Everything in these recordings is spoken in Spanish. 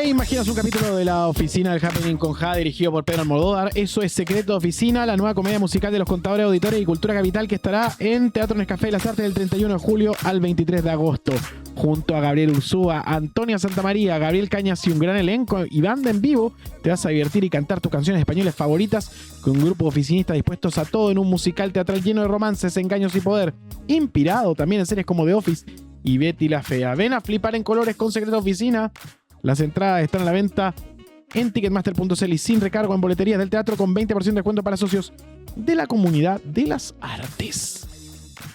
¿Te imaginas un capítulo de La Oficina del Happening con Jade dirigido por Pedro Almodóvar? Eso es Secreto de Oficina, la nueva comedia musical de los contadores, auditores y cultura capital que estará en Teatro Nescafé de las Artes del 31 de julio al 23 de agosto. Junto a Gabriel Ursúa, Antonia Santamaría, Gabriel Cañas y un gran elenco y banda en vivo, te vas a divertir y cantar tus canciones españolas favoritas con un grupo de oficinistas dispuestos a todo en un musical teatral lleno de romances, engaños y poder. Inspirado también en series como The Office y Betty la Fea. Ven a flipar en colores con Secreto de Oficina. Las entradas están a la venta en ticketmaster.cl y sin recargo en boleterías del teatro con 20% de descuento para socios de la comunidad de las artes.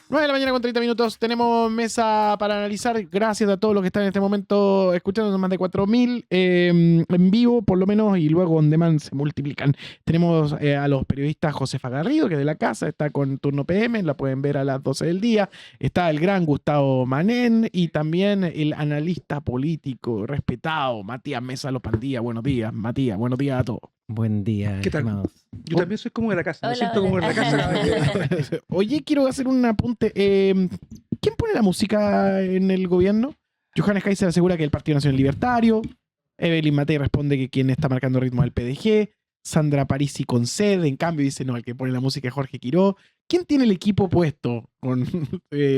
9 de la mañana con 30 minutos. Tenemos mesa para analizar. Gracias a todos los que están en este momento escuchando. Más de 4.000 en vivo, por lo menos, y luego on demand se multiplican. Tenemos a los periodistas Josefa Garrido, que es de la casa, está con turno PM, la pueden ver a las 12 del día. Está el gran Gustavo Manén y también el analista político respetado, Matías Mesa Lopandía. Buenos días, Matías. Buenos días a todos. Buen día, ¿Qué tal? estimados. Yo también soy como de la casa, me Hola, siento hola. como de la casa. Oye, quiero hacer un apunte. ¿Quién pone la música en el gobierno? Johannes Kaiser asegura que el Partido Nacional Libertario. Evelyn Matei responde que quien está marcando el ritmo es el PDG. Sandra Parisi concede, en cambio dice no, el que pone la música es Jorge Quiró. ¿Quién tiene el equipo puesto con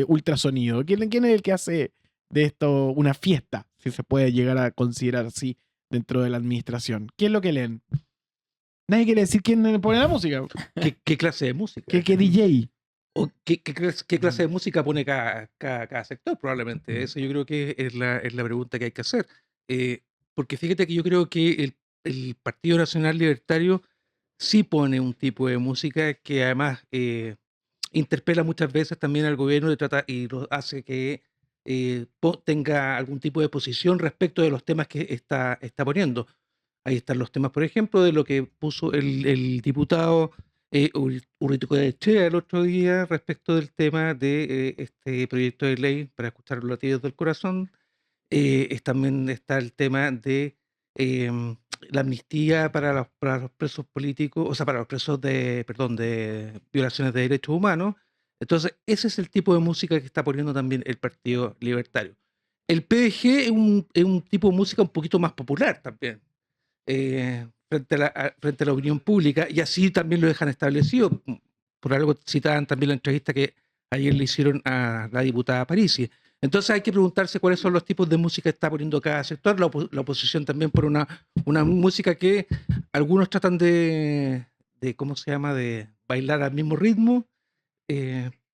ultrasonido? ¿Quién es el que hace de esto una fiesta? Si se puede llegar a considerar así dentro de la administración. ¿Qué es lo que leen? Nadie quiere decir quién pone la música. ¿Qué clase de música? ¿Qué DJ? ¿O qué clase de música pone cada sector? Probablemente. Eso yo creo que es la pregunta que hay que hacer. Porque fíjate que yo creo que el Partido Nacional Libertario sí pone un tipo de música que además interpela muchas veces también al gobierno y lo hace que tenga algún tipo de posición respecto de los temas que está poniendo. Ahí están los temas, por ejemplo, de lo que puso el diputado Urritucoechea el otro día respecto del tema de este proyecto de ley para escuchar los latidos del corazón. También está el tema de la amnistía para los presos políticos, o sea, para los presos de violaciones de derechos humanos. Entonces, ese es el tipo de música que está poniendo también el Partido Libertario. El PDG es un tipo de música un poquito más popular también frente a la opinión pública, y así también lo dejan establecido. Por algo citaban también la entrevista que ayer le hicieron a la diputada Parisi. Entonces hay que preguntarse cuáles son los tipos de música que está poniendo cada sector. La oposición también por una música que algunos tratan de ¿cómo se llama?, de bailar al mismo ritmo,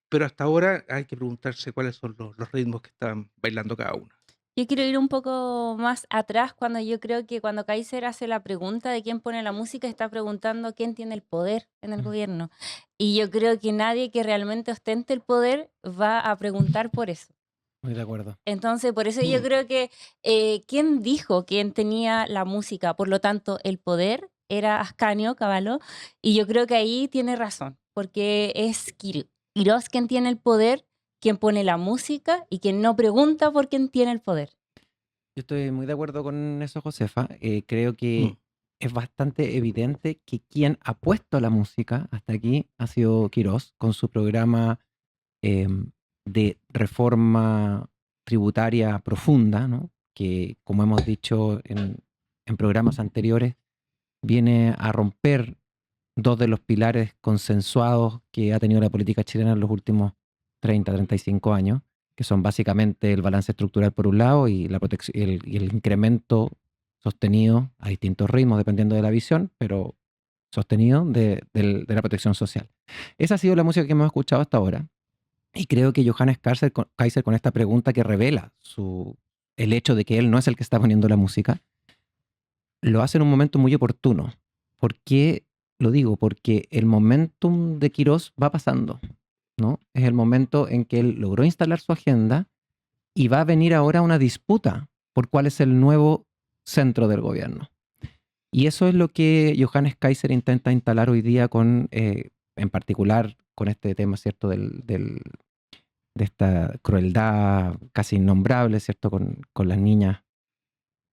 pero hasta ahora hay que preguntarse cuáles son los ritmos que están bailando cada uno. Yo quiero ir un poco más atrás cuando yo creo que cuando Kaiser hace la pregunta de quién pone la música, está preguntando quién tiene el poder en el gobierno. Y yo creo que nadie que realmente ostente el poder va a preguntar por eso. Muy de acuerdo. Entonces, por eso yo creo que quién dijo quién tenía la música, por lo tanto, el poder era Ascanio Cavallo, y yo creo que ahí tiene razón, porque es Quirós quien tiene el poder, quien pone la música y quien no pregunta por quién tiene el poder. Yo estoy muy de acuerdo con eso, Josefa. Creo que es bastante evidente que quien ha puesto la música hasta aquí ha sido Quirós con su programa de reforma tributaria profunda, ¿no? Que, como hemos dicho en programas anteriores, viene a romper dos de los pilares consensuados que ha tenido la política chilena en los últimos 35 años, que son básicamente el balance estructural por un lado y la protección, y el incremento sostenido a distintos ritmos dependiendo de la visión, pero sostenido de la protección social. Esa ha sido la música que hemos escuchado hasta ahora, y creo que Johannes Kaiser con esta pregunta que revela el hecho de que él no es el que está poniendo la música, lo hace en un momento muy oportuno. ¿Por qué lo digo? Porque el momentum de Quirós va pasando, ¿no? Es el momento en que él logró instalar su agenda y va a venir ahora una disputa por cuál es el nuevo centro del gobierno. Y eso es lo que Johannes Kaiser intenta instalar hoy día en particular con este tema, ¿cierto? De esta crueldad casi innombrable, ¿cierto? Con las niñas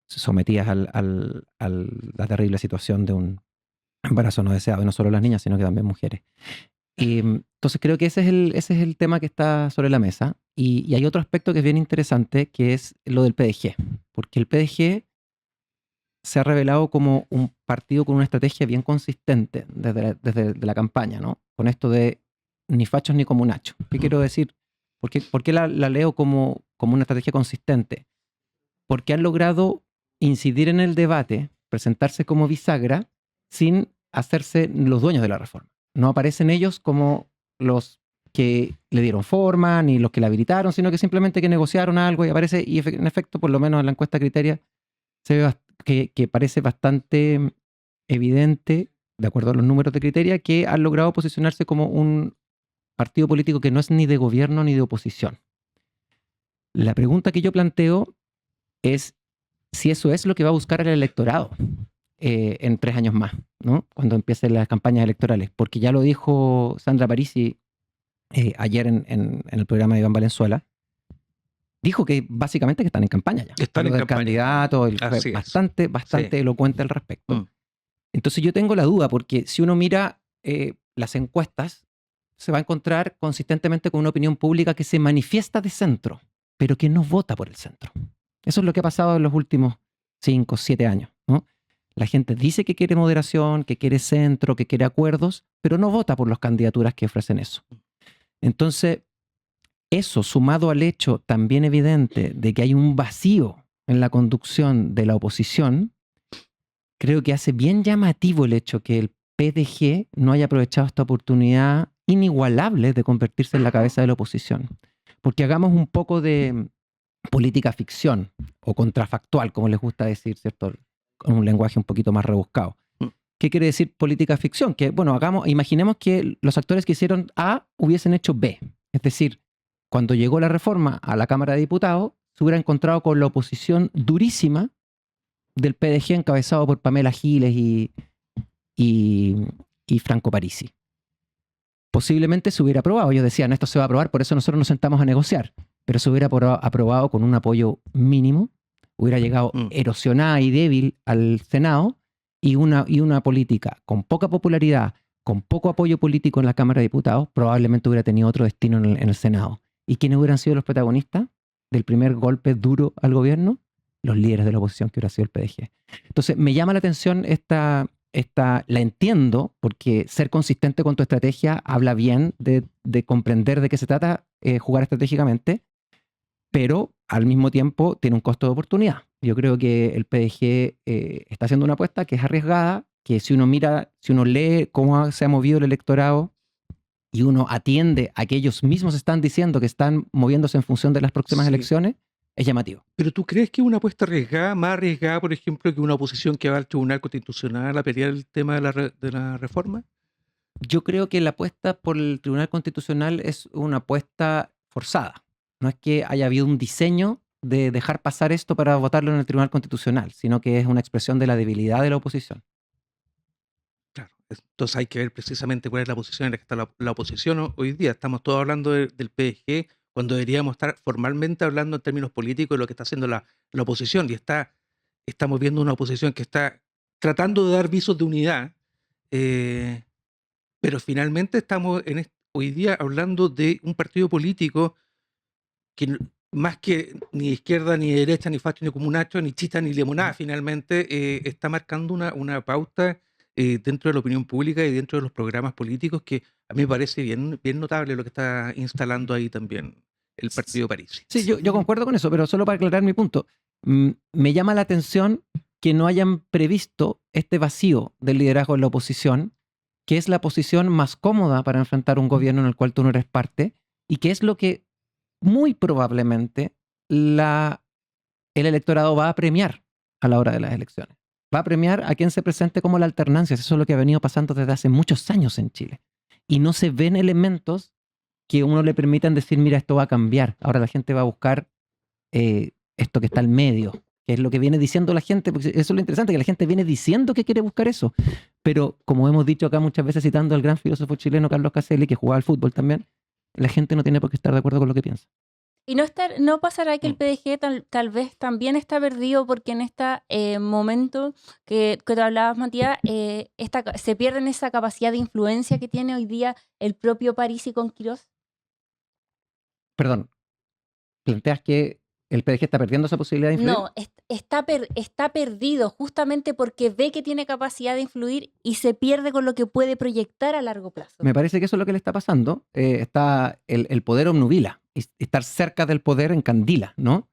sometidas a la terrible situación de un embarazo no deseado, y no solo las niñas, sino que también mujeres. Entonces creo que ese es el tema que está sobre la mesa. Y hay otro aspecto que es bien interesante, que es lo del PDG. Porque el PDG se ha revelado como un partido con una estrategia bien consistente desde la campaña, ¿no? Con esto de ni fachos ni comunachos. ¿Qué quiero decir? ¿Por qué la leo como una estrategia consistente? Porque han logrado incidir en el debate, presentarse como bisagra, sin hacerse los dueños de la reforma. No aparecen ellos como los que le dieron forma, ni los que la habilitaron, sino que simplemente que negociaron algo y aparece, y en efecto, por lo menos en la encuesta Criteria, se ve que parece bastante evidente, de acuerdo a los números de Criteria, que han logrado posicionarse como un partido político que no es ni de gobierno ni de oposición. La pregunta que yo planteo es si eso es lo que va a buscar el electorado en 3 años más, ¿no? Cuando empiecen las campañas electorales. Porque ya lo dijo Sandra Parisi ayer en el programa de Iván Valenzuela. Dijo que básicamente que están en campaña ya. Están en del campaña. candidato, Así es. bastante Sí. elocuente al respecto. Mm. Entonces yo tengo la duda, porque si uno mira las encuestas, se va a encontrar consistentemente con una opinión pública que se manifiesta de centro, pero que no vota por el centro. Eso es lo que ha pasado en los últimos 5, 7 años, ¿no? La gente dice que quiere moderación, que quiere centro, que quiere acuerdos, pero no vota por las candidaturas que ofrecen eso. Entonces, eso sumado al hecho también evidente de que hay un vacío en la conducción de la oposición, creo que hace bien llamativo el hecho que el PDG no haya aprovechado esta oportunidad inigualable de convertirse en la cabeza de la oposición. Porque hagamos un poco de política ficción o contrafactual, como les gusta decir, ¿cierto? Con un lenguaje un poquito más rebuscado. ¿Qué quiere decir política ficción? Que, bueno, imaginemos que los actores que hicieron A hubiesen hecho B. Es decir, cuando llegó la reforma a la Cámara de Diputados, se hubiera encontrado con la oposición durísima del PDG encabezado por Pamela Giles y Franco Parisi. Posiblemente se hubiera aprobado. Ellos decían, esto se va a aprobar, por eso nosotros nos sentamos a negociar. Pero se hubiera aprobado con un apoyo mínimo, hubiera llegado erosionada y débil al Senado, y una política con poca popularidad, con poco apoyo político en la Cámara de Diputados, probablemente hubiera tenido otro destino en el Senado. ¿Y quiénes hubieran sido los protagonistas del primer golpe duro al gobierno? Los líderes de la oposición, que hubiera sido el PDG. Entonces, me llama la atención la entiendo, porque ser consistente con tu estrategia habla bien de comprender de qué se trata jugar estratégicamente, pero al mismo tiempo tiene un costo de oportunidad. Yo creo que el PDG está haciendo una apuesta que es arriesgada, que si uno lee cómo se ha movido el electorado y uno atiende a que ellos mismos están diciendo que están moviéndose en función de las próximas elecciones, es llamativo. ¿Pero tú crees que es una apuesta arriesgada, más arriesgada, por ejemplo, que una oposición que va al Tribunal Constitucional a pelear el tema de la reforma? Yo creo que la apuesta por el Tribunal Constitucional es una apuesta forzada. No es que haya habido un diseño de dejar pasar esto para votarlo en el Tribunal Constitucional, sino que es una expresión de la debilidad de la oposición. Claro. Entonces hay que ver precisamente cuál es la posición en la que está la oposición hoy día. Estamos todos hablando del PDG cuando deberíamos estar formalmente hablando en términos políticos de lo que está haciendo la oposición. Y estamos viendo una oposición que está tratando de dar visos de unidad, pero finalmente estamos hoy día hablando de un partido político que más que ni izquierda, ni derecha, ni facho, ni comunacho, ni chista, ni limonada, finalmente está marcando una pauta dentro de la opinión pública y dentro de los programas políticos que a mí me parece bien notable lo que está instalando ahí también el partido Parisi. Sí, yo concuerdo con eso, pero solo para aclarar mi punto. Me llama la atención que no hayan previsto este vacío del liderazgo en la oposición, que es la posición más cómoda para enfrentar un gobierno en el cual tú no eres parte, y que es lo que muy probablemente el electorado va a premiar a la hora de las elecciones. Va a premiar a quien se presente como la alternancia. Eso es lo que ha venido pasando desde hace muchos años en Chile. Y no se ven elementos que a uno le permitan decir, mira, esto va a cambiar. Ahora la gente va a buscar esto que está al medio, que es lo que viene diciendo la gente, porque eso es lo interesante, que la gente viene diciendo que quiere buscar eso. Pero como hemos dicho acá muchas veces citando al gran filósofo chileno Carlos Caselli, que jugaba al fútbol también, la gente no tiene por qué estar de acuerdo con lo que piensa. Y no pasará que el PDG tal vez también está perdido porque en este momento que tú hablabas, Matías, se pierde en esa capacidad de influencia que tiene hoy día el propio Parisi con Quirós. Perdón, planteas que ¿El PDG está perdiendo esa posibilidad de influir? No, está perdido justamente porque ve que tiene capacidad de influir y se pierde con lo que puede proyectar a largo plazo. Me parece que eso es lo que le está pasando. Está el poder obnubila, y estar cerca del poder encandila, ¿no?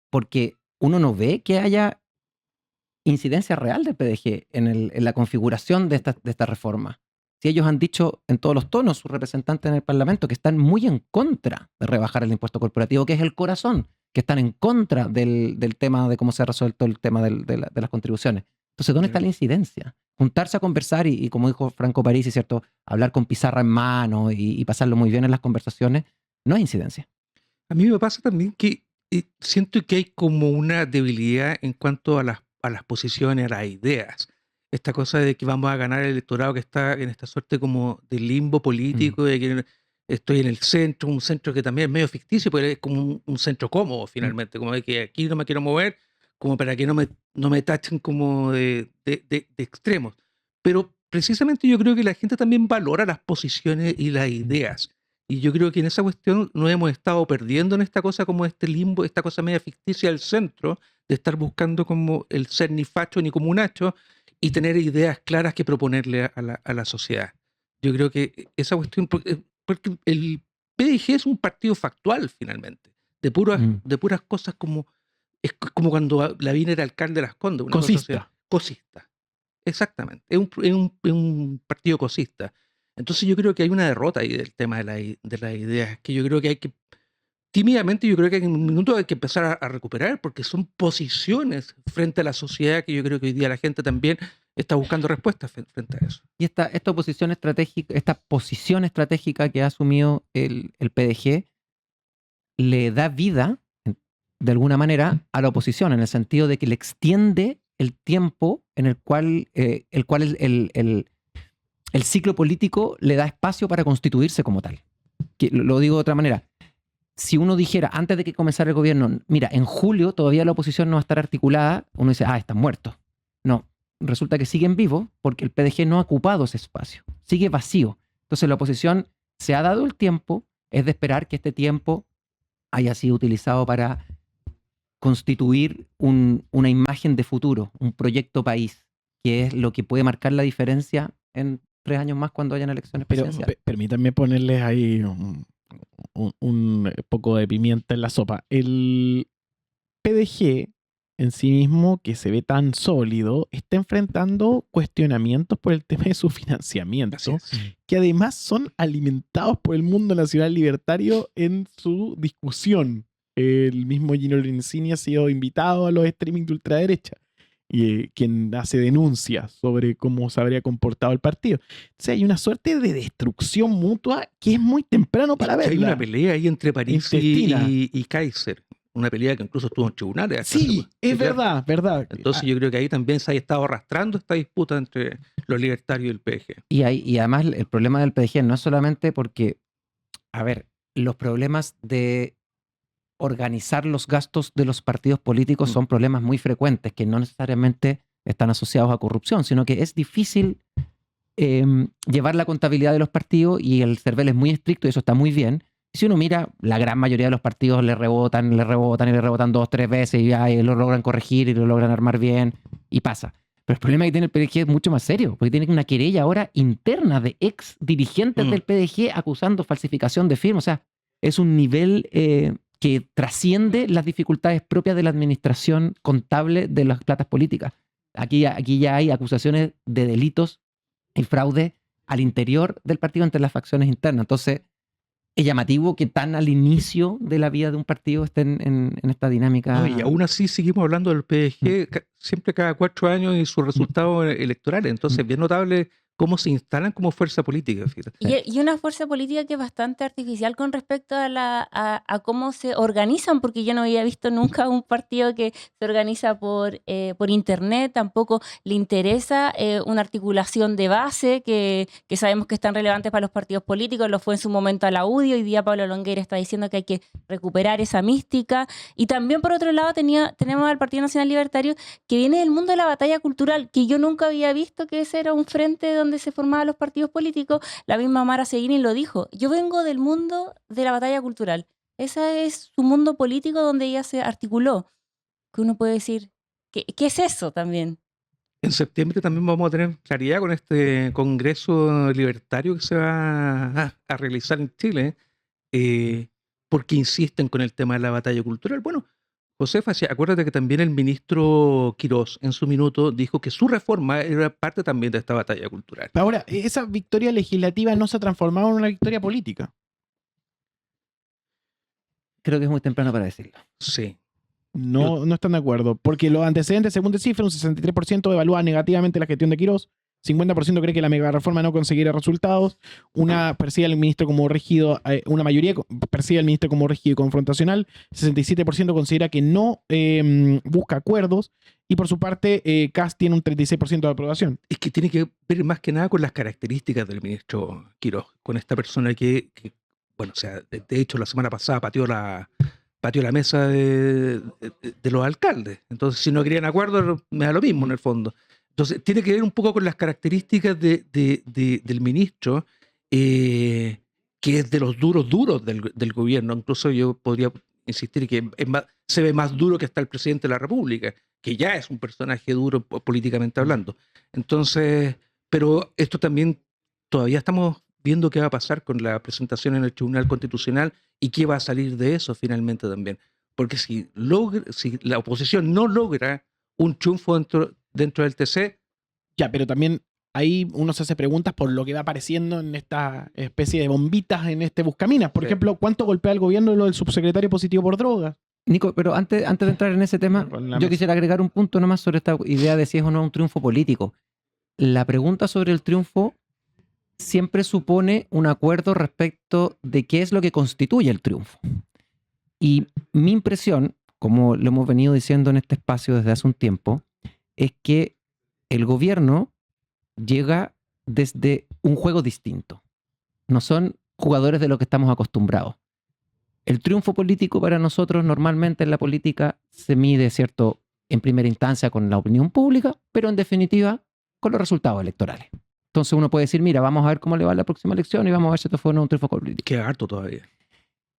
Porque uno no ve que haya incidencia real del PDG en la configuración de esta reforma. Si ellos han dicho en todos los tonos, sus representantes en el Parlamento, que están muy en contra de rebajar el impuesto corporativo, que es el corazón, que están en contra del tema de cómo se ha resuelto el tema de las contribuciones. Entonces, ¿dónde está la incidencia? Juntarse a conversar y como dijo Franco Parisi, ¿cierto? Hablar con pizarra en mano y pasarlo muy bien en las conversaciones, no hay incidencia. A mí me pasa también que siento que hay como una debilidad en cuanto a las posiciones, a las ideas. Esta cosa de que vamos a ganar el electorado que está en esta suerte como de limbo político, de que estoy en el centro, un centro que también es medio ficticio, pero es como un centro cómodo finalmente, como de que aquí no me quiero mover, como para que no me tachen como de extremos. Pero precisamente yo creo que la gente también valora las posiciones y las ideas. Y yo creo que en esa cuestión nos hemos estado perdiendo en esta cosa como este limbo, esta cosa media ficticia del centro, de estar buscando como el ser ni facho ni comunacho y tener ideas claras que proponerle a la sociedad. Yo creo que esa cuestión, porque el PDG es un partido factual finalmente, de puras cosas como, es como cuando Lavín era alcalde de Las Condes. Una Cosista. Cosista, exactamente, es un partido cosista. Entonces yo creo que hay una derrota ahí del tema de las ideas, que yo creo que hay que, tímidamente yo creo que en un minuto hay que empezar a recuperar, porque son posiciones frente a la sociedad que yo creo que hoy día la gente también está buscando respuestas frente a eso. Y esta posición estratégica que ha asumido el PDG le da vida, de alguna manera, a la oposición, en el sentido de que le extiende el tiempo en el cual el ciclo político le da espacio para constituirse como tal. Lo digo de otra manera. Si uno dijera, antes de que comenzara el gobierno, mira, en julio todavía la oposición no va a estar articulada, uno dice, están muertos. No, resulta que siguen vivos porque el PDG no ha ocupado ese espacio, sigue vacío. Entonces la oposición se ha dado el tiempo, es de esperar que este tiempo haya sido utilizado para constituir una imagen de futuro, un proyecto país, que es lo que puede marcar la diferencia en 3 años más cuando hayan elecciones Pero presidenciales. permítanme ponerles ahí un poco de pimienta en la sopa. El PDG en sí mismo, que se ve tan sólido, está enfrentando cuestionamientos por el tema de su financiamiento, que además son alimentados por el mundo nacional libertario en su discusión. El mismo Gino Lorenzini ha sido invitado a los streaming de ultraderecha, y quien hace denuncias sobre cómo se habría comportado el partido. O sea, hay una suerte de destrucción mutua que es muy temprano para verla. Hay una pelea ahí entre Parisi y Kaiser. Una pelea que incluso estuvo en tribunales. Sí, es verdad. Entonces yo creo que ahí también se ha estado arrastrando esta disputa entre los libertarios y el PDG. Y además el problema del PDG no es solamente porque, los problemas de organizar los gastos de los partidos políticos son problemas muy frecuentes que no necesariamente están asociados a corrupción, sino que es difícil llevar la contabilidad de los partidos y el CERVEL es muy estricto y eso está muy bien. Si uno mira, la gran mayoría de los partidos le rebotan 2, 3 veces y lo logran corregir y lo logran armar bien y pasa. Pero el problema que tiene el PDG es mucho más serio, porque tiene una querella ahora interna de ex dirigentes del PDG acusando falsificación de firmas. O sea, es un nivel que trasciende las dificultades propias de la administración contable de las platas políticas. Aquí ya hay acusaciones de delitos y fraude al interior del partido entre las facciones internas. Entonces, es llamativo que tan al inicio de la vida de un partido estén en esta dinámica. No, y aún así seguimos hablando del PDG siempre cada 4 años y sus resultados electorales. Entonces, es bien notable cómo se instalan como fuerza política. Y una fuerza política que es bastante artificial con respecto a cómo se organizan, porque yo no había visto nunca un partido que se organiza por internet, tampoco le interesa una articulación de base que sabemos que es tan relevante para los partidos políticos, lo fue en su momento a la UDI, hoy día Pablo Longueira está diciendo que hay que recuperar esa mística, y también por otro lado tenemos al Partido Nacional Libertario que viene del mundo de la batalla cultural, que yo nunca había visto que ese era un frente donde se formaban los partidos políticos. La misma Mara Seguini lo dijo. Yo vengo del mundo de la batalla cultural. Ese es su mundo político donde ella se articuló. Que uno puede decir, ¿qué es eso también? En septiembre también vamos a tener claridad con este congreso libertario que se va a realizar en Chile, porque insisten con el tema de la batalla cultural. Bueno, Josefa, sí, acuérdate que también el ministro Quirós en su minuto dijo que su reforma era parte también de esta batalla cultural. Ahora, esa victoria legislativa no se ha transformado en una victoria política. Creo que es muy temprano para decirlo. Sí. No están de acuerdo. Porque los antecedentes, según Descifra, un 63% evalúa negativamente la gestión de Quirós, 50% cree que la mega reforma no conseguirá resultados, percibe al ministro como rígido, una mayoría percibe al ministro como rígido y confrontacional, 67% considera que no busca acuerdos, y por su parte, Kast tiene un 36% de aprobación. Es que tiene que ver más que nada con las características del ministro Quirós, con esta persona que bueno, o sea, de hecho la semana pasada pateó la mesa de los alcaldes. Entonces, si no querían acuerdo, me da lo mismo en el fondo. Entonces, tiene que ver un poco con las características del ministro, que es de los duros del gobierno. Incluso yo podría insistir que se ve más duro que hasta el presidente de la República, que ya es un personaje duro políticamente hablando. Entonces, pero esto también todavía estamos viendo qué va a pasar con la presentación en el Tribunal Constitucional y qué va a salir de eso finalmente también. Porque si la oposición no logra un triunfo dentro del TC... Ya, pero también ahí uno se hace preguntas por lo que va apareciendo en esta especie de bombitas en este Buscaminas. Por ejemplo, ¿cuánto golpea el gobierno lo del subsecretario positivo por drogas? Nico, pero antes de entrar en ese tema, yo quisiera agregar un punto nomás sobre esta idea de si es o no un triunfo político. La pregunta sobre el triunfo siempre supone un acuerdo respecto de qué es lo que constituye el triunfo. Y mi impresión, como lo hemos venido diciendo en este espacio desde hace un tiempo, es que el gobierno llega desde un juego distinto. No son jugadores de lo que estamos acostumbrados. El triunfo político para nosotros normalmente en la política se mide, ¿cierto?, en primera instancia con la opinión pública, pero en definitiva con los resultados electorales. Entonces uno puede decir, mira, vamos a ver cómo le va la próxima elección y vamos a ver si esto fue o no un triunfo político. Queda harto todavía.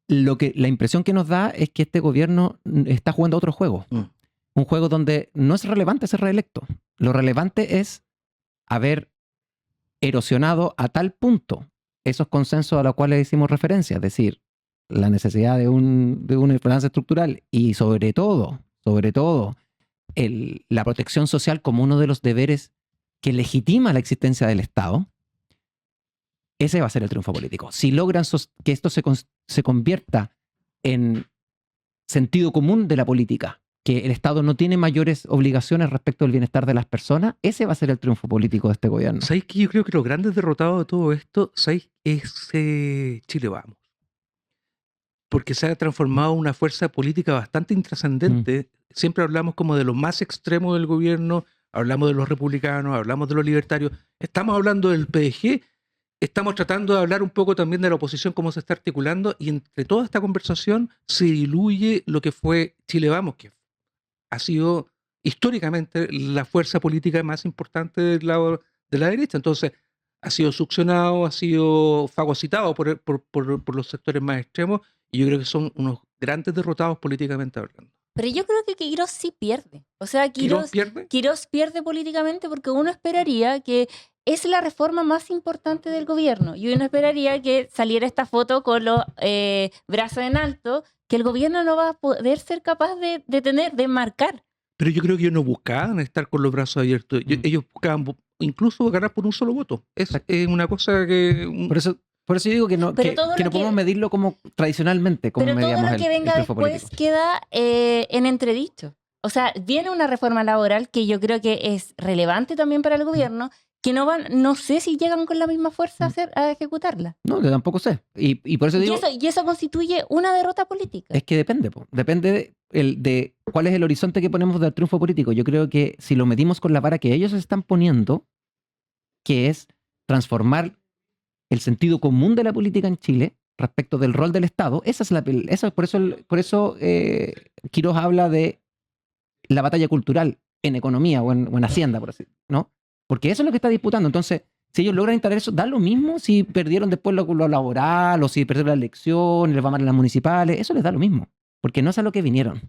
La impresión que nos da es que este gobierno está jugando otro juego. Un juego donde no es relevante ser reelecto. Lo relevante es haber erosionado a tal punto esos consensos a los cuales hicimos referencia, es decir, la necesidad de una balance estructural y sobre todo, la protección social como uno de los deberes que legitima la existencia del Estado. Ese va a ser el triunfo político. Si logran que esto se convierta en sentido común de la política, que el Estado no tiene mayores obligaciones respecto al bienestar de las personas, ese va a ser el triunfo político de este gobierno. ¿Sabéis que yo creo que los grandes derrotados de todo esto, ¿sabéis? Es Chile Vamos. Porque se ha transformado en una fuerza política bastante intrascendente. Siempre hablamos como de los más extremos del gobierno, hablamos de los republicanos, hablamos de los libertarios. Estamos hablando del PDG, estamos tratando de hablar un poco también de la oposición, cómo se está articulando, y entre toda esta conversación se diluye lo que fue Chile Vamos, que ha sido históricamente la fuerza política más importante del lado de la derecha. Entonces, ha sido succionado, ha sido fagocitado por los sectores más extremos, y yo creo que son unos grandes derrotados políticamente hablando. Pero yo creo que Quirós sí pierde. O sea, Quirós pierde políticamente porque uno esperaría que es la reforma más importante del gobierno. Y uno esperaría que saliera esta foto con los brazos en alto, que el gobierno no va a poder ser capaz de marcar. Pero yo creo que ellos no buscaban estar con los brazos abiertos. Ellos buscaban incluso ganar por un solo voto. Es una cosa que... Por eso yo digo que no podemos medirlo como tradicionalmente, como medíamos el triunfo político. Pero todo lo que venga después queda en entredicho. O sea, viene una reforma laboral que yo creo que es relevante también para el gobierno, que no sé si llegan con la misma fuerza a ejecutarla. No, yo tampoco sé. Y por eso digo... Y eso constituye una derrota política. Es que depende. Depende de cuál es el horizonte que ponemos del triunfo político. Yo creo que si lo medimos con la vara que ellos están poniendo, que es transformar el sentido común de la política en Chile respecto del rol del Estado, por eso Quirós habla de la batalla cultural en economía o en Hacienda, por así, ¿no? Porque eso es lo que está disputando. Entonces, Si ellos logran instalar eso, da lo mismo si perdieron después lo laboral o si perdieron la elección y les va mal en las municipales. Eso les da lo mismo, porque no es a lo que vinieron.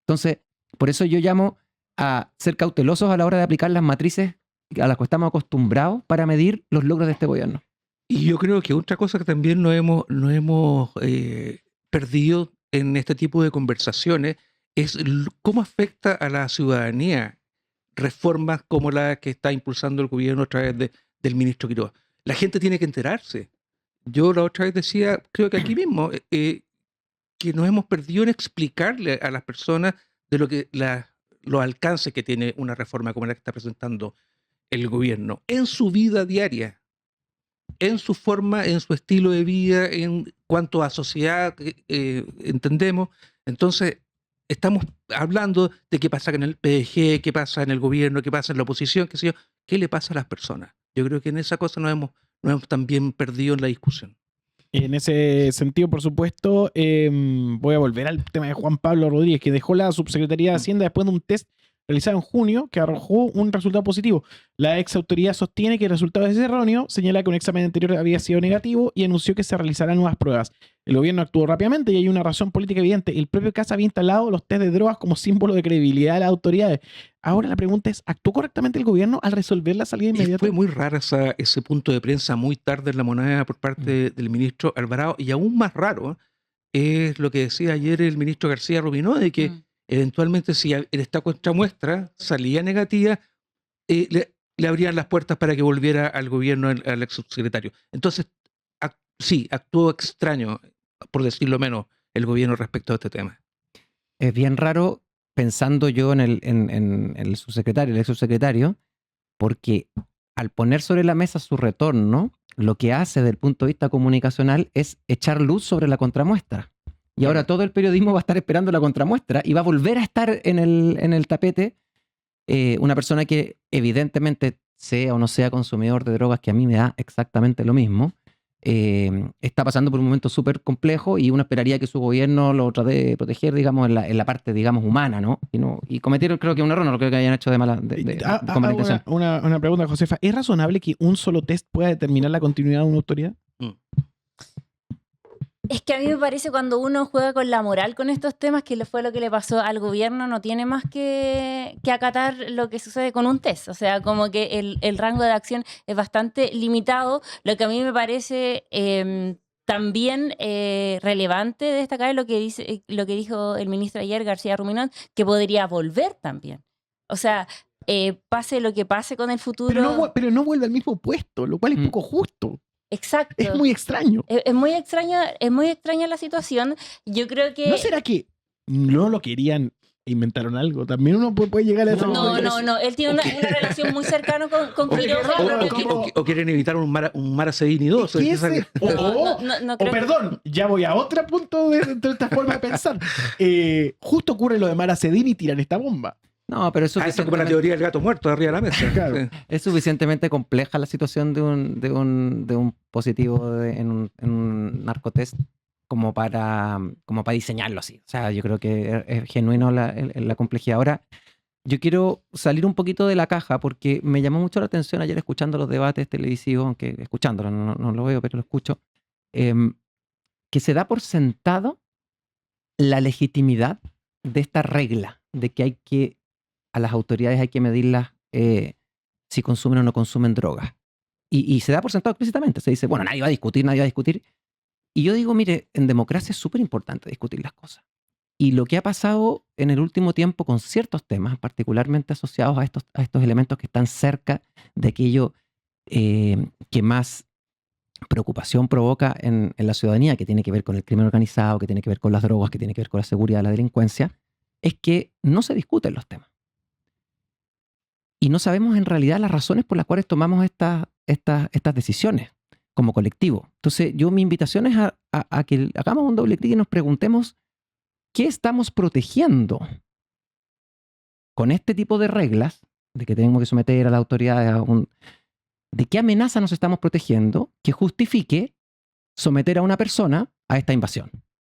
Entonces, por eso yo llamo a ser cautelosos a la hora de aplicar las matrices a las que estamos acostumbrados para medir los logros de este gobierno. Y yo creo que otra cosa que también no hemos perdido en este tipo de conversaciones es cómo afecta a la ciudadanía reformas como la que está impulsando el gobierno a través del ministro Quiroga. La gente tiene que enterarse. Yo la otra vez decía, creo que aquí mismo, que nos hemos perdido en explicarle a las personas de los alcances que tiene una reforma como la que está presentando el gobierno en su vida diaria, en su forma, en su estilo de vida, en cuanto a sociedad entendemos. Entonces, estamos hablando de qué pasa en el PDG, qué pasa en el gobierno, qué pasa en la oposición, qué sé yo, qué le pasa a las personas. Yo creo que en esa cosa nos hemos también perdido en la discusión. En ese sentido, por supuesto, voy a volver al tema de Juan Pablo Rodríguez, que dejó la subsecretaría de Hacienda después de un test realizado en junio que arrojó un resultado positivo. La ex autoridad sostiene que el resultado es erróneo, señala que un examen anterior había sido negativo y anunció que se realizarán nuevas pruebas. El gobierno actuó rápidamente y hay una razón política evidente. El propio CAS había instalado los test de drogas como símbolo de credibilidad de las autoridades. Ahora la pregunta es, ¿actuó correctamente el gobierno al resolver la salida Y inmediata? fue muy raro ese punto de prensa muy tarde en La Moneda por parte del ministro Alvarado, y aún más raro es lo que decía ayer el ministro García Rubinó, de que eventualmente si esta contramuestra salía negativa, le abrían las puertas para que volviera al gobierno al ex subsecretario. Entonces, sí, actuó extraño, por decirlo menos, el gobierno respecto a este tema. Es bien raro pensando yo en el subsecretario, el ex subsecretario, porque al poner sobre la mesa su retorno, lo que hace desde el punto de vista comunicacional es echar luz sobre la contramuestra. Y ahora todo el periodismo va a estar esperando la contramuestra y va a volver a estar en el tapete una persona que evidentemente sea o no sea consumidor de drogas, que a mí me da exactamente lo mismo, está pasando por un momento súper complejo y uno esperaría que su gobierno lo trate de proteger, digamos, en la parte, digamos, humana, ¿no? Y cometieron, creo que un error, no lo creo que hayan hecho de mala con mala intención. Una pregunta, Josefa. ¿Es razonable que un solo test pueda determinar la continuidad de una autoridad? Es que a mí me parece cuando uno juega con la moral con estos temas, que fue lo que le pasó al gobierno, no tiene más que acatar lo que sucede con un test. O sea, como que el rango de acción es bastante limitado. Lo que a mí me parece también relevante de destacar es lo que dijo el ministro ayer, García Ruminón, que podría volver también. O sea, pase lo que pase con el futuro. Pero no vuelve al mismo puesto, lo cual es poco justo. Exacto. Es muy extraño. Es muy extraña la situación. Yo creo que... ¿No será que no lo querían e inventaron algo? También uno puede llegar a eso. No. Él tiene una relación muy cercana con Quiroga. O quieren evitar un Mara Sedini 2. Perdón, ya voy a otro punto de esta forma de pensar. Justo ocurre lo de Mara Sedini y tiran esta bomba. No, pero eso es como la teoría del gato muerto arriba de la mesa. Claro. Es suficientemente compleja la situación de un positivo en un narcotest como para diseñarlo así. O sea, yo creo que es genuino la complejidad. Ahora, yo quiero salir un poquito de la caja porque me llamó mucho la atención ayer escuchando los debates televisivos, aunque escuchándolo, no lo veo, pero lo escucho, que se da por sentado la legitimidad de esta regla, de que a las autoridades hay que medirlas si consumen o no consumen drogas. Y se da por sentado explícitamente. Se dice, bueno, nadie va a discutir. Y yo digo, mire, en democracia es súper importante discutir las cosas. Y lo que ha pasado en el último tiempo con ciertos temas, particularmente asociados a estos elementos que están cerca de aquello que más preocupación provoca en la ciudadanía, que tiene que ver con el crimen organizado, que tiene que ver con las drogas, que tiene que ver con la seguridad, la delincuencia, es que no se discuten los temas. Y no sabemos en realidad las razones por las cuales tomamos estas decisiones como colectivo. Entonces, mi invitación es a que hagamos un doble clic y nos preguntemos ¿qué estamos protegiendo con este tipo de reglas de que tenemos que someter a la autoridad de qué amenaza nos estamos protegiendo que justifique someter a una persona a esta invasión?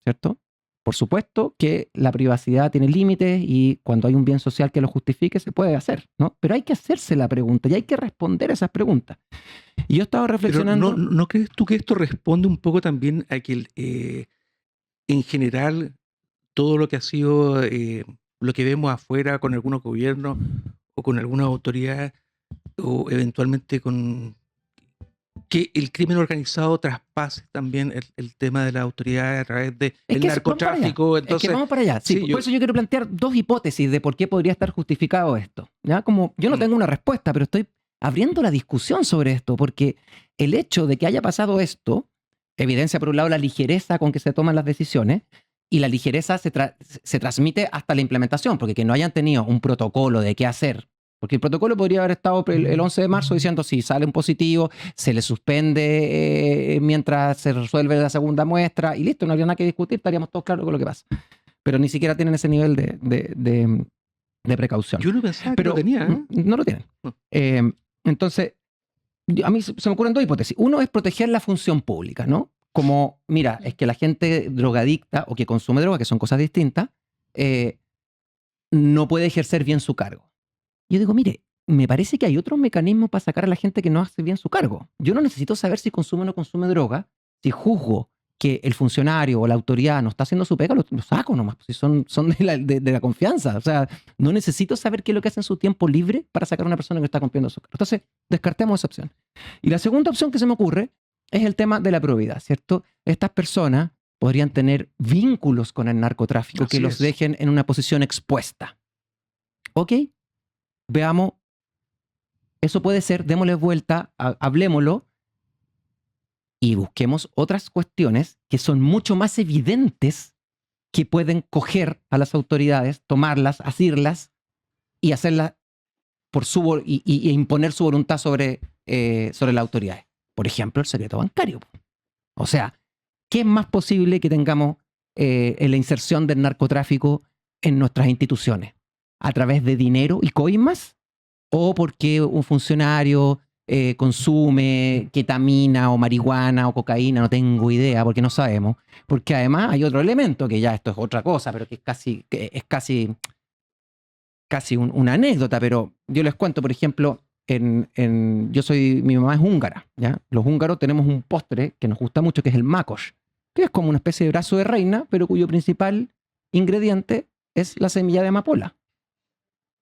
¿Cierto? Por supuesto que la privacidad tiene límites y cuando hay un bien social que lo justifique se puede hacer, ¿no? Pero hay que hacerse la pregunta y hay que responder a esas preguntas. Y yo estaba Pero reflexionando... ¿no crees tú que esto responde un poco también a que en general todo lo que ha sido lo que vemos afuera con algunos gobiernos o con algunas autoridades o eventualmente con que el crimen organizado traspase también el tema de las autoridades a través del narcotráfico? Entonces, vamos para allá. Sí, por eso yo quiero plantear dos hipótesis de por qué podría estar justificado esto. ¿Ya? Como yo no tengo una respuesta, pero estoy abriendo la discusión sobre esto, porque el hecho de que haya pasado esto evidencia, por un lado, la ligereza con que se toman las decisiones, y la ligereza se transmite hasta la implementación, porque que no hayan tenido un protocolo de qué hacer. Porque el protocolo podría haber estado el 11 de marzo diciendo si sale un positivo, se le suspende mientras se resuelve la segunda muestra y listo, no habría nada que discutir, estaríamos todos claros con lo que pasa. Pero ni siquiera tienen ese nivel de precaución. Yo no pensaba Pero que lo tenía. no lo tienen. Entonces, a mí se me ocurren dos hipótesis. Uno es proteger la función pública, ¿no? Como, mira, es que la gente drogadicta o que consume droga, que son cosas distintas, no puede ejercer bien su cargo. Yo digo, mire, me parece que hay otros mecanismos para sacar a la gente que no hace bien su cargo. Yo no necesito saber si consume o no consume droga. Si juzgo que el funcionario o la autoridad no está haciendo su pega, lo saco nomás, si son de la confianza. O sea, no necesito saber qué es lo que hace en su tiempo libre para sacar a una persona que está cumpliendo su cargo. Entonces, descartemos esa opción. Y la segunda opción que se me ocurre es el tema de la probidad, ¿cierto? Estas personas podrían tener vínculos con el narcotráfico que los dejen en una posición expuesta. ¿Ok? Veamos, eso puede ser, démosle vuelta, hablémoslo y busquemos otras cuestiones que son mucho más evidentes que pueden coger a las autoridades, tomarlas, asirlas y hacerlas y imponer su voluntad sobre las autoridades. Por ejemplo, el secreto bancario. O sea, ¿qué es más posible que tengamos en la inserción del narcotráfico en nuestras instituciones? ¿A través de dinero y coimas? ¿O porque un funcionario consume ketamina o marihuana o cocaína? No tengo idea, porque no sabemos. Porque además hay otro elemento, que ya esto es otra cosa, pero que es casi una anécdota. Pero yo les cuento, por ejemplo, mi mamá es húngara, ¿ya? Los húngaros tenemos un postre que nos gusta mucho, que es el makos, que es como una especie de brazo de reina, pero cuyo principal ingrediente es la semilla de amapola.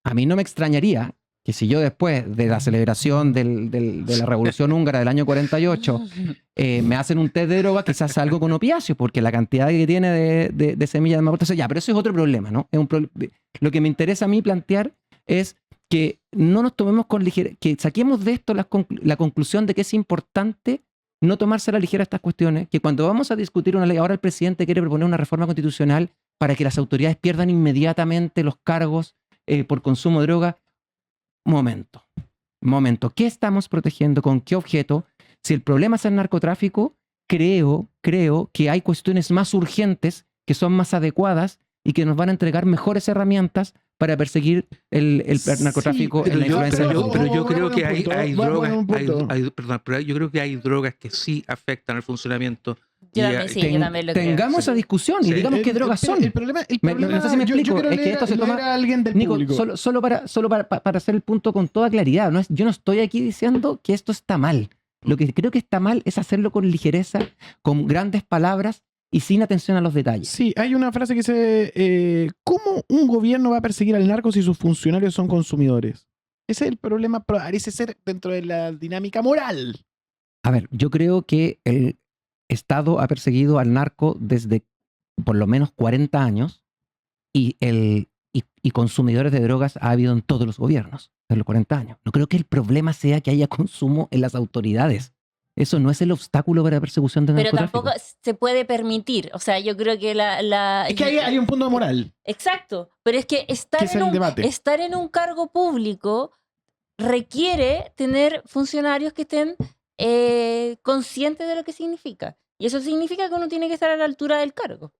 A mí no me extrañaría que si yo después de la celebración de la Revolución Húngara del año 48 me hacen un té de droga, quizás algo con opiáceos, porque la cantidad que tiene de semilla de amapola. Entonces, ya, pero eso es otro problema, ¿no? Lo que me interesa a mí plantear es que no nos tomemos con ligereza, que saquemos de esto la conclusión de que es importante no tomarse a la ligera estas cuestiones, que cuando vamos a discutir una ley, ahora el presidente quiere proponer una reforma constitucional para que las autoridades pierdan inmediatamente los cargos por consumo de droga. Momento, ¿qué estamos protegiendo? ¿Con qué objeto? Si el problema es el narcotráfico, creo que hay cuestiones más urgentes que son más adecuadas y que nos van a entregar mejores herramientas para perseguir el narcotráfico en la influencia del pero yo creo que hay drogas, pero yo creo que hay drogas que sí afectan al funcionamiento. Yo también lo creo. Tengamos esa discusión y digamos qué drogas son. El problema, no sé si me explico, es que esto se toma a alguien del Nico, público. solo para hacer el punto con toda claridad. Yo no estoy aquí diciendo que esto está mal. Lo que creo que está mal es hacerlo con ligereza, con grandes palabras y sin atención a los detalles. Sí, hay una frase que dice, ¿cómo un gobierno va a perseguir al narco si sus funcionarios son consumidores? Ese es el problema, parece ser dentro de la dinámica moral. A ver, yo creo que el Estado ha perseguido al narco desde por lo menos 40 años y consumidores de drogas ha habido en todos los gobiernos de los 40 años. No creo que el problema sea que haya consumo en las autoridades. Eso no es el obstáculo para la persecución del narcotráfico. Pero tampoco se puede permitir. O sea, yo creo que Es que hay un punto moral. Exacto. Pero es que estar en un cargo público requiere tener funcionarios que estén conscientes de lo que significa. Y eso significa que uno tiene que estar a la altura del cargo.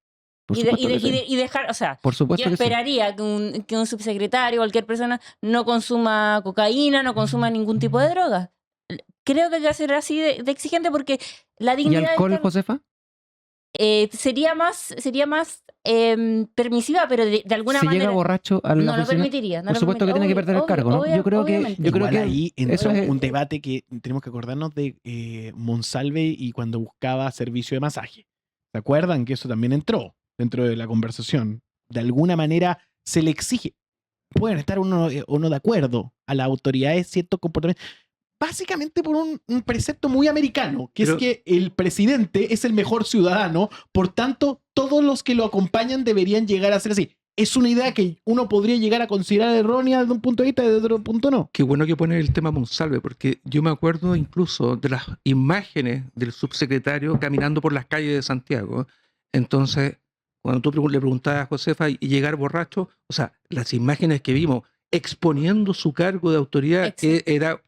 Y dejar, o sea, por supuesto yo esperaría que un subsecretario o cualquier persona no consuma cocaína, no consuma ningún tipo de droga. Creo que hay que ser así de exigente porque la dignidad... ¿Y alcohol, Josefa? sería más permisiva, pero de alguna Si manera llega borracho a la no lo oficina, permitiría. por supuesto que tiene que perder el cargo, ¿no? Yo creo que Igual ahí eso entra es- un debate que tenemos que acordarnos de Monsalve y cuando buscaba servicio de masaje. ¿Se acuerdan que eso también entró dentro de la conversación? De alguna manera se le exige. Pueden estar uno de acuerdo a las autoridades ciertos comportamientos. Básicamente por un precepto muy americano, que Pero- es que el presidente es el mejor ciudadano, por tanto, todos los que lo acompañan deberían llegar a ser así. Es una idea que uno podría llegar a considerar errónea desde un punto de vista y desde otro punto no. Qué bueno que pone el tema Monsalve, porque yo me acuerdo incluso de las imágenes del subsecretario caminando por las calles de Santiago. Entonces, cuando tú le preguntabas a Josefa y llegar borracho, o sea, las imágenes que vimos exponiendo su cargo de autoridad, que era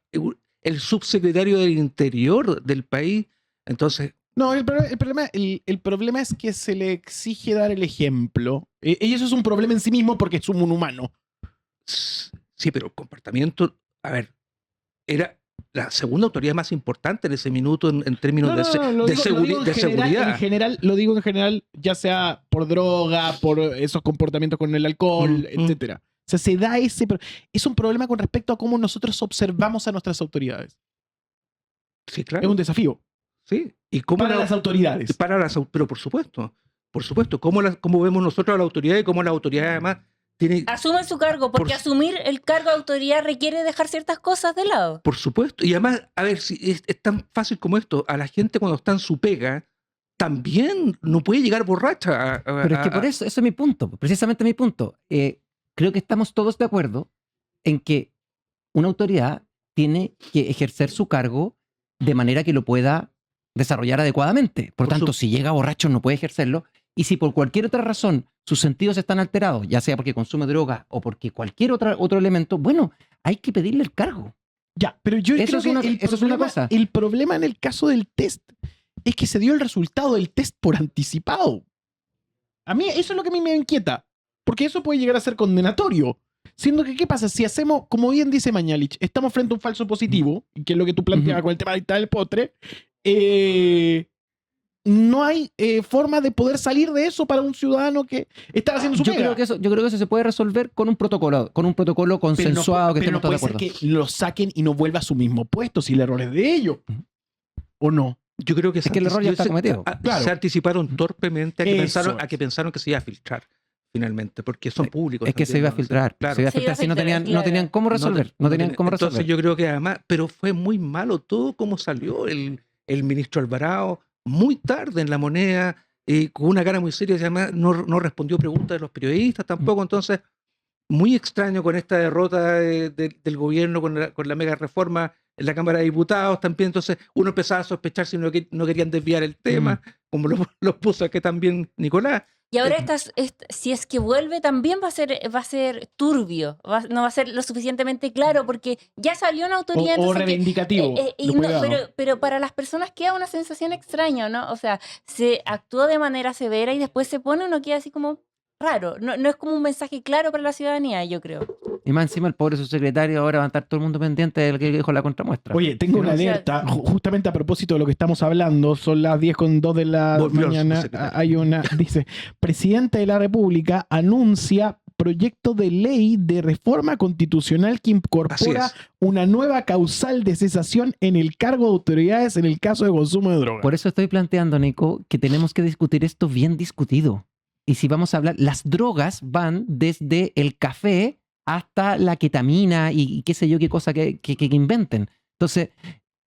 el subsecretario del Interior del país. Entonces, No, el problema es que se le exige dar el ejemplo. Y eso es un problema en sí mismo porque es un humano. sí, pero el comportamiento, a ver, era la segunda autoridad más importante en ese minuto en términos Lo de digo en seguridad. Lo digo en general, ya sea por droga, por esos comportamientos con el alcohol, etcétera. O sea, se da es un problema con respecto a cómo nosotros observamos a nuestras autoridades. Sí, Es claro. un desafío Sí. ¿Y cómo para las autoridades. pero por supuesto, cómo vemos nosotros a la autoridad y cómo la autoridad además tiene, asumen su cargo, porque Por- asumir el cargo de autoridad requiere dejar ciertas cosas de lado. por supuesto, y además, a ver, si es tan fácil como esto, a la gente cuando está en su pega, también no puede llegar borracha. Pero es que por eso es mi punto, precisamente mi punto. Creo que estamos todos de acuerdo en que una autoridad tiene que ejercer su cargo de manera que lo pueda desarrollar adecuadamente. Por tanto, si llega borracho no puede ejercerlo, y si por cualquier otra razón sus sentidos están alterados, ya sea porque consume droga o porque cualquier otro elemento, bueno, hay que pedirle el cargo. Ya, pero yo Eso creo es que una- el eso es una problema- cosa. El problema en el caso del test es que se dio el resultado del test por anticipado. A mí, eso es lo que a mí me inquieta, porque eso puede llegar a ser condenatorio. Siendo que, ¿qué pasa? Si hacemos, como bien dice Mañalich, estamos frente a un falso positivo, que es lo que tú planteabas con el tema del postre, no hay forma de poder salir de eso para un ciudadano que está haciendo su Yo pega. creo que eso se puede resolver con un protocolo consensuado, que pero no estemos todos de puede acuerdo. ser que lo saquen y no vuelva a su mismo puesto si el error es de ellos. ¿O no? Yo creo que, Es que el error ya está cometido. Claro. se anticiparon torpemente a que, Eso pensaron que se iba a filtrar finalmente, porque son públicos. Es que se también, iba a ¿no? filtrar. Claro. Se iba a Se iba a filtrar si no filtrar, tenían, no tenían claro. cómo resolver. No tenían cómo Entonces resolver. yo creo que además, pero fue muy malo todo como salió el ministro Alvarado, muy tarde en La Moneda, con una cara muy seria, y además no respondió preguntas de los periodistas tampoco, entonces muy extraño con esta derrota del gobierno con la mega reforma en la Cámara de Diputados también, entonces uno empezaba a sospechar si no querían desviar el tema, como lo puso aquí también Nicolás. Y ahora si es que vuelve también va a ser turbio, no va a ser lo suficientemente claro, porque ya salió una autoridad. O entonces reivindicativo. y no, pero para las personas queda una sensación extraña, ¿no? O sea, se actuó de manera severa y después se pone, uno queda así como raro. No es como un mensaje claro para la ciudadanía, yo creo. Y más encima el pobre subsecretario ahora va a estar todo el mundo pendiente del que dijo la contramuestra. Oye, tengo una alerta, justamente a propósito de lo que estamos hablando, son las 10:02 de la Volvió el mañana, subsecretario. hay una, dice, Presidente de la República anuncia proyecto de ley de reforma constitucional que Así incorpora es. una nueva causal de cesación en el cargo de autoridades en el caso de consumo de drogas. Por eso estoy planteando, Nico, que tenemos que discutir esto bien discutido. Y si vamos a hablar, las drogas van desde el café hasta la ketamina y qué sé yo, qué cosa que inventen. Entonces,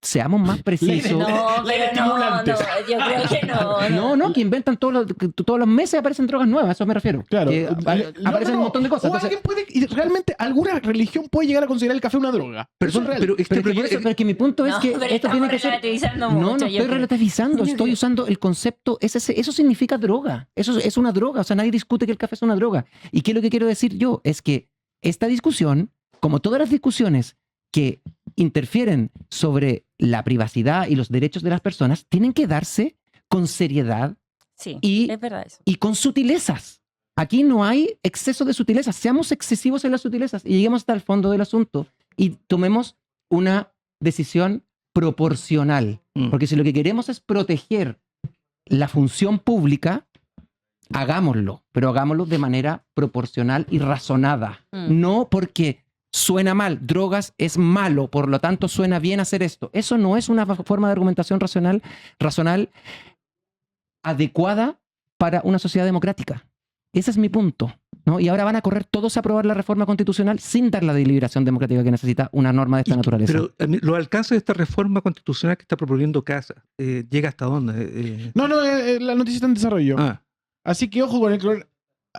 seamos más precisos. No, pero no, yo creo que no. No, que inventan que todos los meses aparecen drogas nuevas, a eso me refiero. Claro. Que aparecen un montón de cosas. O Entonces, alguien puede, y realmente alguna religión puede llegar a considerar el café una droga. Pero, Eso es real. pero este pero es que mi punto es No, que pero esto estamos tiene que ser... relativizando No, mucho, no yo estoy creo. relativizando, Yo estoy creo. usando el concepto, eso significa droga, eso es una droga, o sea, nadie discute que el café es una droga. ¿Y qué es lo que quiero decir yo? Es que esta discusión, como todas las discusiones que interfieren sobre la privacidad y los derechos de las personas, tienen que darse con seriedad Sí, y- es verdad eso. y con sutilezas. Aquí no hay exceso de sutilezas, seamos excesivos en las sutilezas y lleguemos hasta el fondo del asunto y tomemos una decisión proporcional. Porque si lo que queremos es proteger la función pública, hagámoslo, pero hagámoslo de manera proporcional y razonada. No porque suena mal, drogas es malo, por lo tanto suena bien hacer esto. Eso no es una forma de argumentación racional adecuada para una sociedad democrática. Ese es mi punto, ¿no? Y ahora van a correr todos a aprobar la reforma constitucional sin dar la deliberación democrática que necesita una norma de esta naturaleza. Pero los alcances de esta reforma constitucional que está proponiendo Casa, ¿llega hasta dónde? No, la noticia está en desarrollo. Así que ojo con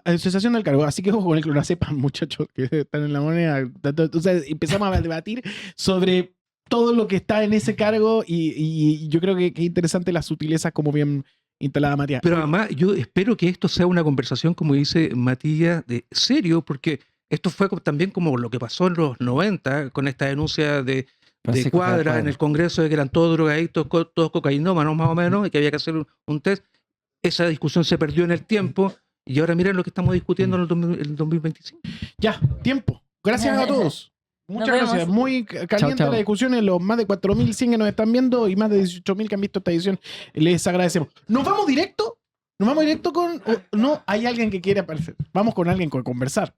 el cesación del cargo. Así que ojo con el clonazepam, muchachos, que están en la moneda. Entonces empezamos a debatir sobre todo lo que está en ese cargo y yo creo que es interesante las sutilezas como bien instalada Matías. Pero además yo espero que esto sea una conversación, como dice Matías, de serio, porque esto fue también como lo que pasó en los 90 con esta denuncia de Cuadra en el Congreso de que eran todos drogadictos, todos cocainómanos más o menos, y que había que hacer un test. Esa discusión se perdió en el tiempo y ahora miren lo que estamos discutiendo en el 2025. Ya, tiempo. Gracias a todos. Muchas gracias. Muy caliente Chao. la discusión en los más de 4.100 que nos están viendo y más de 18.000 que han visto esta edición. Les agradecemos. ¿Nos vamos directo? ¿Nos vamos directo con...? No, hay alguien que quiere aparecer. Vamos con alguien con conversar.